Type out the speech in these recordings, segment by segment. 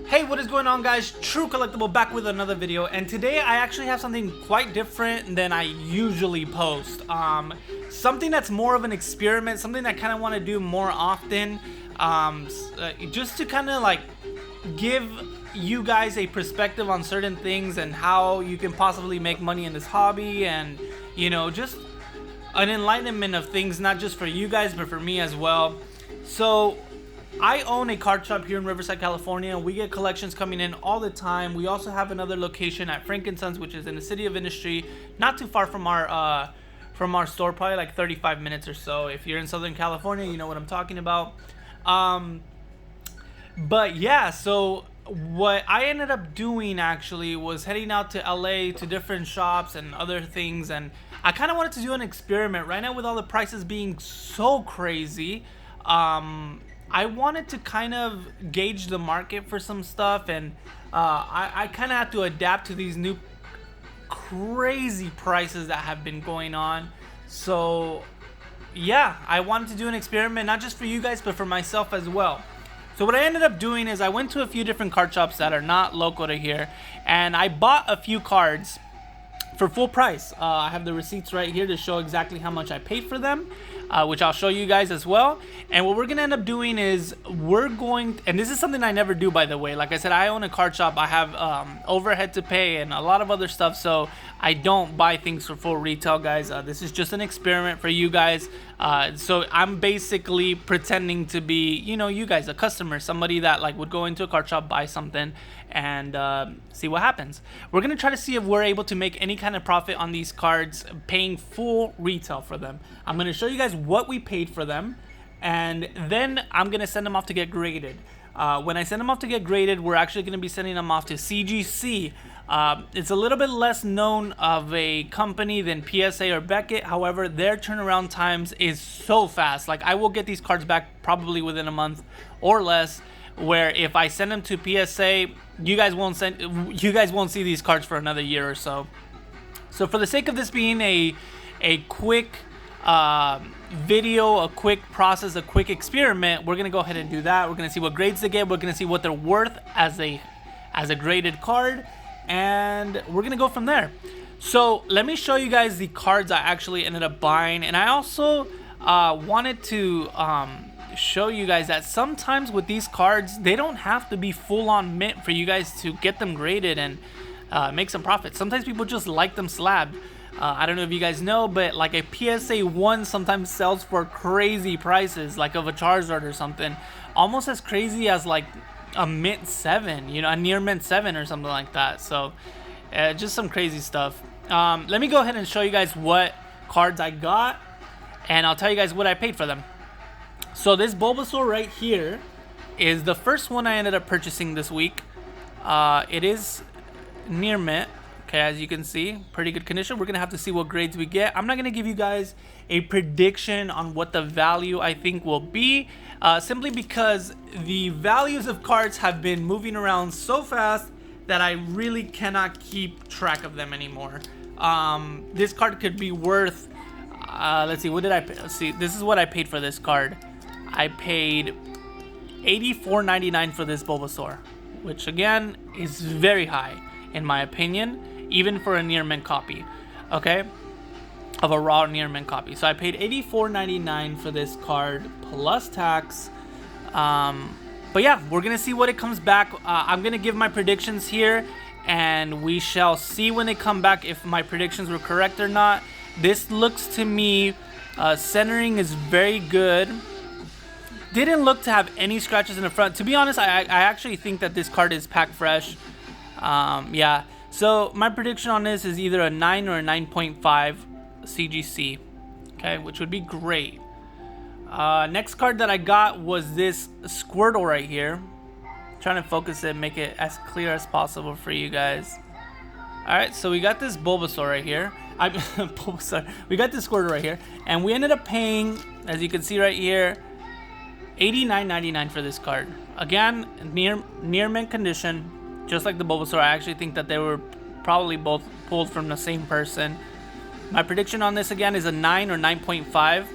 Hey, what is going on, guys? True Collectible back with another video, and today I actually have something quite different than I usually post. Something that's more of an experiment, something I kind of want to do more often, just to kind of like give you guys a perspective on certain things and how you can possibly make money in this hobby, and you know, just an enlightenment of things, not just for you guys but for me as well. So I own a card shop here in Riverside, California. We get collections coming in all the time. We also have another location at Frank & Sons, which is in the City of Industry, not too far from our store, probably like 35 minutes or so. If you're in Southern California, you know what I'm talking about. But yeah, so what I ended up doing actually was heading out to LA to different shops and other things, and I kind of wanted to do an experiment. Right now, with all the prices being so crazy, I wanted to kind of gauge the market for some stuff, and I kind of have to adapt to these new crazy prices that have been going on. So yeah, I wanted to do an experiment, not just for you guys but for myself as well. So what I ended up doing is I went to a few different card shops that are not local to here, and I bought a few cards for full price. I have the receipts right here to show exactly how much I paid for them, which I'll show you guys as well. And what we're gonna end up doing is and this is something I never do, by the way. Like I said, I own a card shop. I have overhead to pay and a lot of other stuff, so I don't buy things for full retail, guys. This is just an experiment for you guys. So I'm basically pretending to be, you know, you guys, a customer, somebody that like would go into a card shop, buy something, and see what happens. We're gonna try to see if we're able to make any kind of profit on these cards paying full retail for them. I'm gonna show you guys what we paid for them, and then I'm gonna send them off to get graded. When I send them off to get graded, we're actually gonna be sending them off to CGC. It's a little bit less known of a company than PSA or Beckett. However, their turnaround times is so fast. Like, I will get these cards back probably within a month or less, where if I send them to PSA, you guys won't see these cards for another year or so. So for the sake of this being a quick video, a quick process, a quick experiment, we're gonna go ahead and do that. We're gonna see what grades they get. We're gonna see what they're worth as a graded card, and we're gonna go from there. So let me show you guys the cards I actually ended up buying, and I also wanted to show you guys that sometimes with these cards, they don't have to be full-on mint for you guys to get them graded and make some profit. Sometimes people just like them slabbed. I don't know if you guys know, but like a PSA 1 sometimes sells for crazy prices, like of a Charizard or something, almost as crazy as like a mint 7, you know, a near mint 7 or something like that. So just some crazy stuff. Let me go ahead and show you guys what cards I got, and I'll tell you guys what I paid for them. So this Bulbasaur right here is the first one I ended up purchasing this week. It is near mint. Okay, as you can see, pretty good condition. We're gonna have to see what grades we get. I'm not gonna give you guys a prediction on what the value I think will be, simply because the values of cards have been moving around so fast that I really cannot keep track of them anymore. This card could be worth, let's see, what did I pay? Let's see, this is what I paid for this card. I paid $84.99 for this Bulbasaur, which again is very high in my opinion, even for a near mint copy, okay, of a raw near mint copy. So I paid $84.99 for this card plus tax. But yeah, we're gonna see what it comes back. I'm gonna give my predictions here, and we shall see when they come back if my predictions were correct or not. This looks to me, centering is very good. Didn't look to have any scratches in the front. To be honest, I actually think that this card is pack fresh. Yeah, so my prediction on this is either a 9 or a 9.5 CGC, okay, which would be great. Next card that I got was this Squirtle right here. I'm trying to focus it, make it as clear as possible for you guys. Alright, so we got this Bulbasaur right here. We got this Squirtle right here, and we ended up paying, as you can see right here, $89.99 for this card. Again, near mint condition. Just like the Bulbasaur, I actually think that they were probably both pulled from the same person. My prediction on this again is a 9 or 9.5.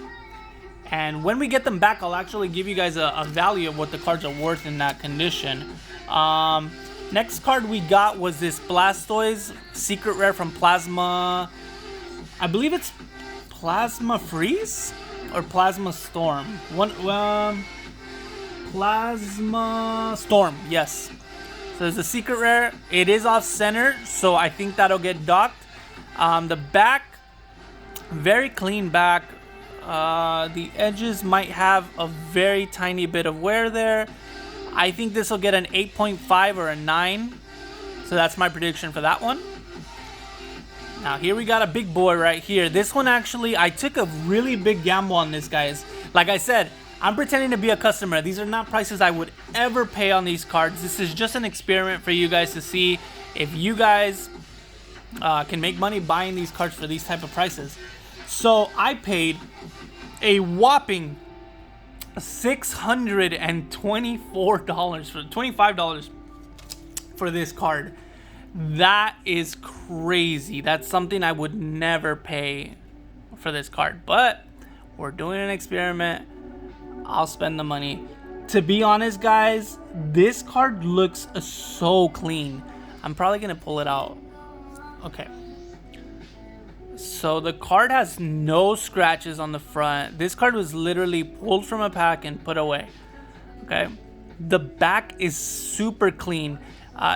And when we get them back, I'll actually give you guys a value of what the cards are worth in that condition. Next card we got was this Blastoise secret rare from Plasma. I believe it's Plasma Freeze or Plasma Storm. Plasma Storm, yes. So there's a secret rare. It is off center, so I think that'll get docked. The back, very clean back. The edges might have a very tiny bit of wear there. I think this will get an 8.5 or a 9. So that's my prediction for that one. Now here we got a big boy right here. This one actually, I took a really big gamble on this, guys. Like I said, I'm pretending to be a customer. These are not prices I would ever pay on these cards. This is just an experiment for you guys to see if you guys can make money buying these cards for these type of prices. So I paid a whopping $624 for $25 for this card. That is crazy. That's something I would never pay for this card, but we're doing an experiment. I'll spend the money. To be honest, guys, this card looks so clean. I'm probably gonna pull it out. Okay. So the card has no scratches on the front. This card was literally pulled from a pack and put away. Okay. The back is super clean.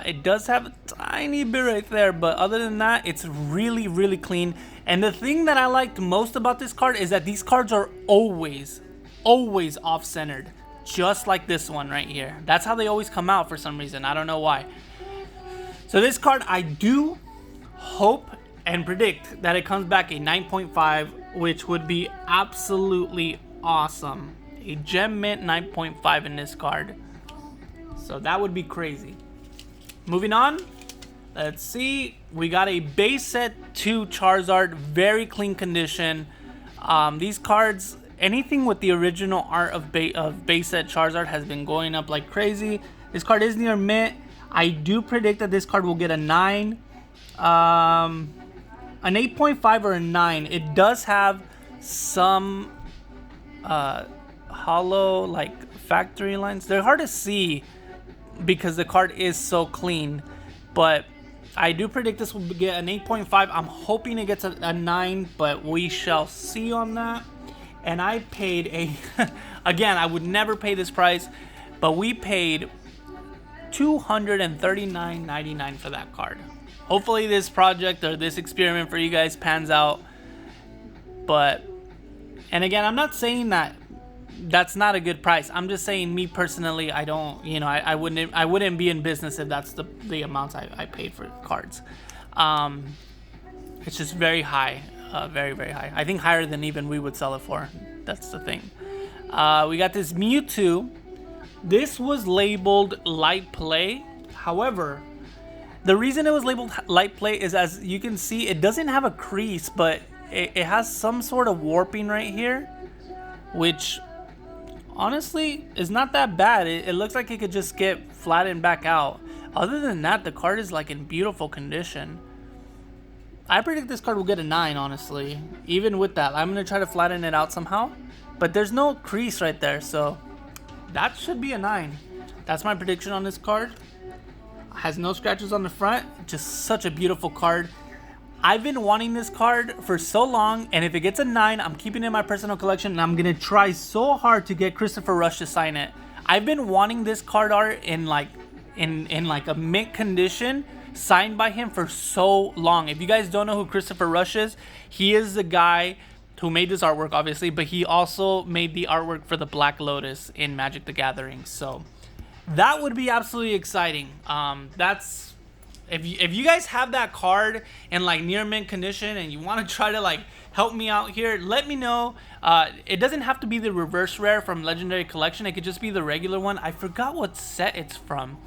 It does have a tiny bit right there, but other than that, it's really, really clean. And the thing that I liked most about this card is that these cards are always off-centered, just like this one right here. That's how they always come out for some reason. I don't know why. So this card, I do hope and predict that it comes back a 9.5, which would be absolutely awesome. A gem mint 9.5 in this card. So that would be crazy. Moving on, let's see. We got a base set 2 Charizard, very clean condition. These cards, anything with the original art of base set Charizard has been going up like crazy. This card is near mint. I do predict that this card will get a 9. An 8.5 or a 9. It does have some hollow like factory lines. They're hard to see because the card is so clean, but I do predict this will get an 8.5. I'm hoping it gets a 9, but we shall see on that. And I paid a again, I would never pay this price, but we paid $239.99 for that card. Hopefully this project or this experiment for you guys pans out. But, and again, I'm not saying that that's not a good price. I'm just saying, me personally, I don't, you know, I wouldn't be in business if that's the amounts I paid for cards. It's just very high, very, very high. I think higher than even we would sell it for. That's the thing. We got this Mewtwo. This was labeled light play. However, the reason it was labeled light play is, as you can see, it doesn't have a crease, but it has some sort of warping right here, which honestly is not that bad. It looks like it could just get flattened back out. Other than that, the card is like in beautiful condition. I predict this card will get a 9, honestly. Even with that, I'm going to try to flatten it out somehow. But there's no crease right there, so that should be a 9. That's my prediction on this card. Has no scratches on the front. Just such a beautiful card. I've been wanting this card for so long, and if it gets a 9, I'm keeping it in my personal collection, and I'm gonna try so hard to get Christopher Rush to sign it. I've been wanting this card art in like a mint condition, signed by him, for so long. If you guys don't know who Christopher Rush is, he is the guy who made this artwork, obviously, but he also made the artwork for the Black Lotus in Magic the Gathering. So that would be absolutely exciting. That's if you guys have that card in like near mint condition and you want to try to like help me out here, let me know. It doesn't have to be the reverse rare from Legendary Collection. It could just be the regular one. I forgot what set it's from.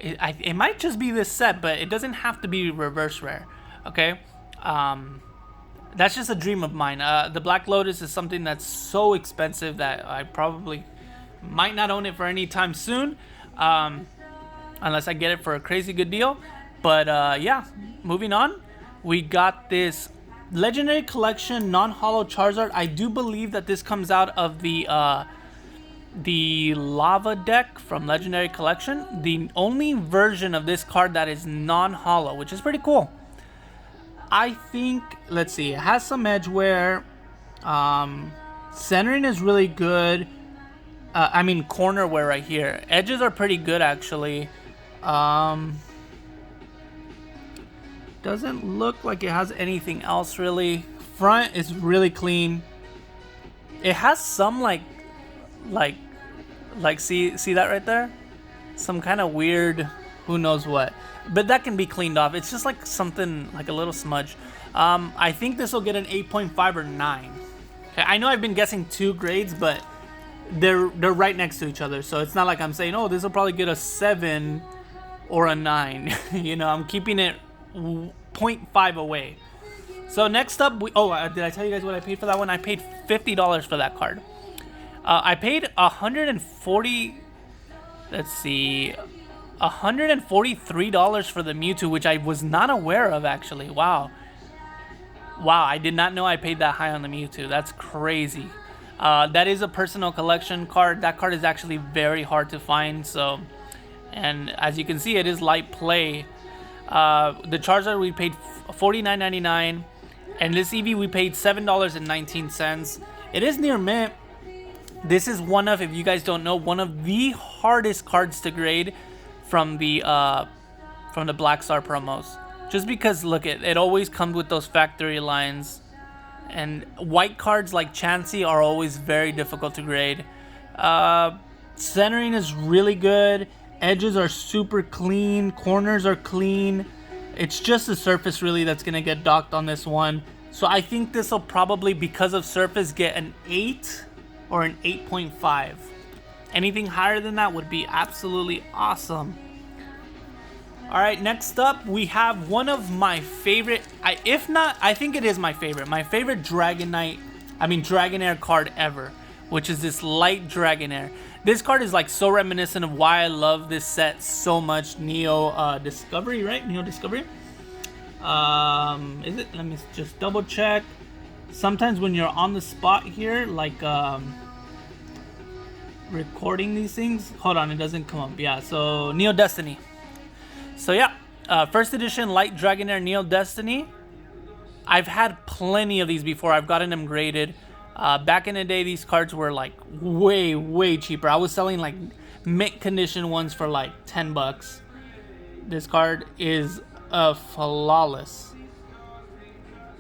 It might just be this set, but it doesn't have to be reverse rare. Okay. That's just a dream of mine. The Black Lotus is something that's so expensive that I probably might not own it for any time soon, unless I get it for a crazy good deal. But yeah, moving on, we got this Legendary Collection non-hollow Charizard. I do believe that this comes out of the the Lava deck from Legendary Collection. The only version of this card that is non-holo, which is pretty cool. I think, let's see, it has some edge wear. Centering is really good. I mean, corner wear right here. Edges are pretty good, actually. Doesn't look like it has anything else, really. Front is really clean. It has some, see that right there? Some kind of weird, who knows what. But that can be cleaned off. It's just like something, like a little smudge. I think this will get an 8.5 or 9. Okay, I know I've been guessing 2 grades, but they're right next to each other. So it's not like I'm saying, oh, this will probably get a 7 or a 9. You know, I'm keeping it 0.5 away. So next up, did I tell you guys what I paid for that one? I paid $50 for that card. I paid $143 for the Mewtwo, which I was not aware of, actually. Wow, I did not know I paid that high on the Mewtwo. That's crazy. That is a personal collection card. That card is actually very hard to find. So, and as you can see, it is light play. The Charizard we paid $49.99, and this Eevee we paid $7.19. It is near mint. This is one of, if you guys don't know, one of the hardest cards to grade from the Black Star promos. Just because, look, it always comes with those factory lines, and white cards like Chansey are always very difficult to grade. Centering is really good. Edges are super clean. Corners are clean. It's just the surface really that's going to get docked on this one. So I think this will probably, because of surface, get an 8 or an 8.5. Anything higher than that would be absolutely awesome. Alright, next up we have one of my favorite, if not, I think it is my favorite Dragonair card ever, which is this Light Dragonair. This card is like so reminiscent of why I love this set so much. Neo Discovery, right? Neo Discovery? Is it? Let me just double check. Sometimes when you're on the spot here, like recording these things, hold on, it doesn't come up. Yeah, so Neo Destiny. So yeah, first edition Light Dragonair Neo Destiny. I've had plenty of these before. I've gotten them graded. Back in the day, these cards were like way cheaper. I was selling like mint condition ones for like 10 bucks. This card is flawless.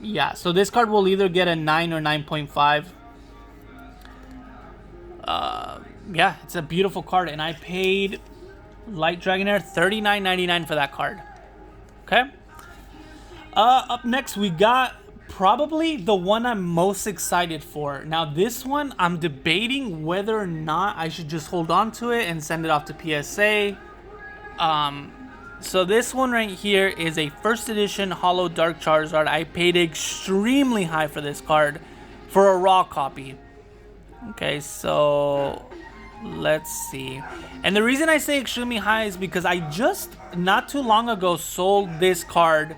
Yeah, so this card will either get a 9 or 9.5. Yeah, it's a beautiful card, and I paid Light Dragonair $39.99 for that card. Okay. Up next, we got probably the one I'm most excited for. Now, this one, I'm debating whether or not I should just hold on to it and send it off to PSA. So this one right here is a first edition Holo Dark Charizard. I paid extremely high for this card for a raw copy. Okay, so let's see. And the reason I say extremely high is because I just not too long ago sold this card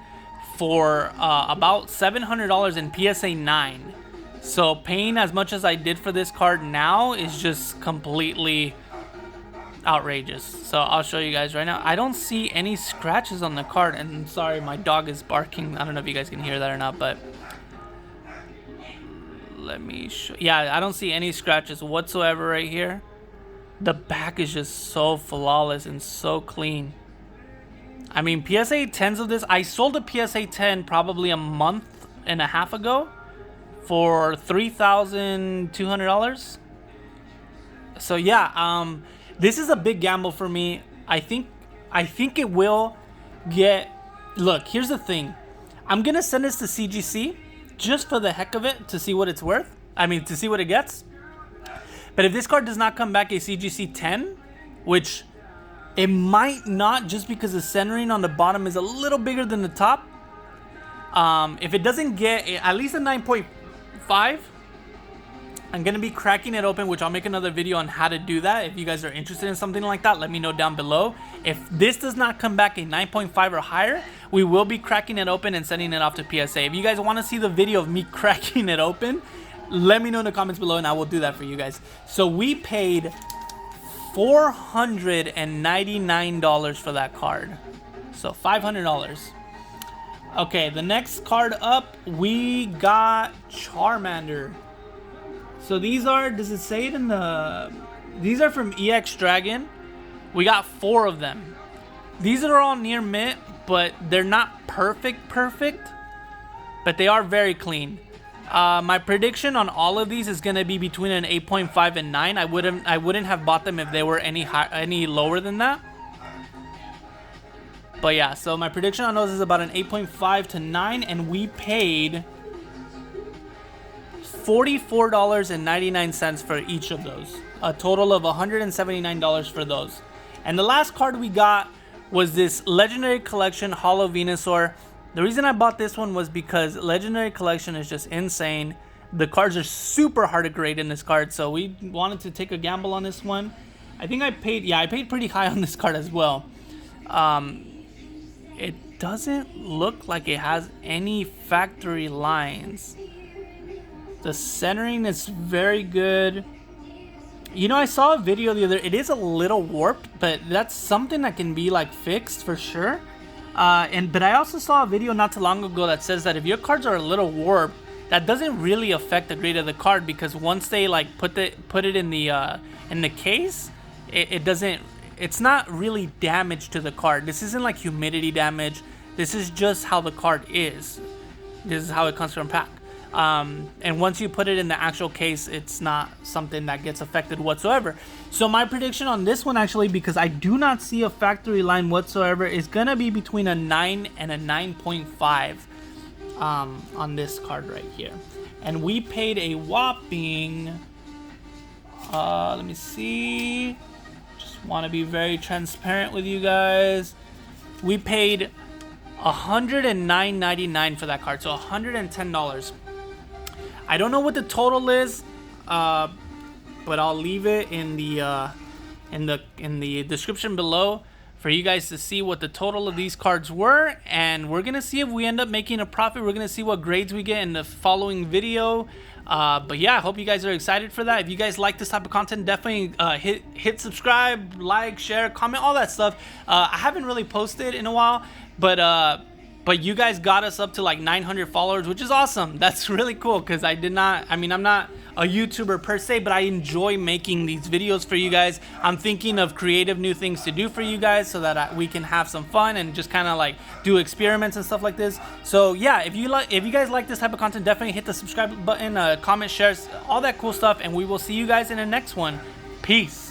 for about $700 in PSA 9. So paying as much as I did for this card now is just completely outrageous. So I'll show you guys right now. I don't see any scratches on the card, and sorry, my dog is barking. I don't know if you guys can hear that or not, but let me show. Yeah, I don't see any scratches whatsoever right here. The back is just so flawless and so clean. I mean, PSA 10s of this, I sold a PSA 10 probably a month and a half ago for $3,200. So yeah, this is a big gamble for me. I think it will get. Look, here's the thing. I'm gonna send this to CGC just for the heck of it to see what it's worth. I mean, to see what it gets. But if this card does not come back a CGC 10, which it might not, just because the centering on the bottom is a little bigger than the top. If it doesn't get at least a 9.5, I'm going to be cracking it open, which I'll make another video on how to do that. If you guys are interested in something like that, let me know down below. If this does not come back a 9.5 or higher, we will be cracking it open and sending it off to PSA. If you guys want to see the video of me cracking it open, let me know in the comments below and I will do that for you guys. So we paid $499 for that card. So $500. Okay, the next card up, we got Charmander. So these are, does it say it in the, these are from EX Dragon. We got 4 of them. These are all near mint, but they're not perfect, but they are very clean. My prediction on all of these is gonna be between an 8.5 and 9. I wouldn't have bought them if they were any lower than that. But yeah, so my prediction on those is about an 8.5 to 9, and we paid $44.99 for each of those. A total of $179 for those. And the last card we got was this Legendary Collection Holo Venusaur. The reason I bought this one was because Legendary Collection is just insane. The cards are super hard to grade in this card, so we wanted to take a gamble on this one. I think I paid, yeah, I paid pretty high on this card as well. It doesn't look like it has any factory lines. The centering is very good. You know, I saw a video the other, it is a little warped, but that's something that can be like fixed for sure. But I also saw a video not too long ago that says that if your cards are a little warped, that doesn't really affect the grade of the card, because once they like put it in the case, it doesn't, it's not really damage to the card. This isn't like humidity damage. This is just how the card is. This is how it comes from pack. And once you put it in the actual case, it's not something that gets affected whatsoever. So my prediction on this one, actually, because I do not see a factory line whatsoever, is gonna be between a 9 and a 9.5 on this card right here. And we paid a whopping, let me see, just want to be very transparent with you guys. We paid $109.99 for that card, so $110. I don't know what the total is, but I'll leave it in the description below for you guys to see what the total of these cards were, and we're gonna see if we end up making a profit. We're gonna see what grades we get in the following video. But yeah, I hope you guys are excited for that. If you guys like this type of content, definitely hit subscribe, like, share, comment, all that stuff. I haven't really posted in a while, but you guys got us up to like 900 followers, which is awesome. That's really cool, because I'm not a YouTuber per se, but I enjoy making these videos for you guys. I'm thinking of creative new things to do for you guys so that we can have some fun and just kind of like do experiments and stuff like this. So yeah, if you guys like this type of content, definitely hit the subscribe button, comment, share, all that cool stuff, and we will see you guys in the next one. Peace.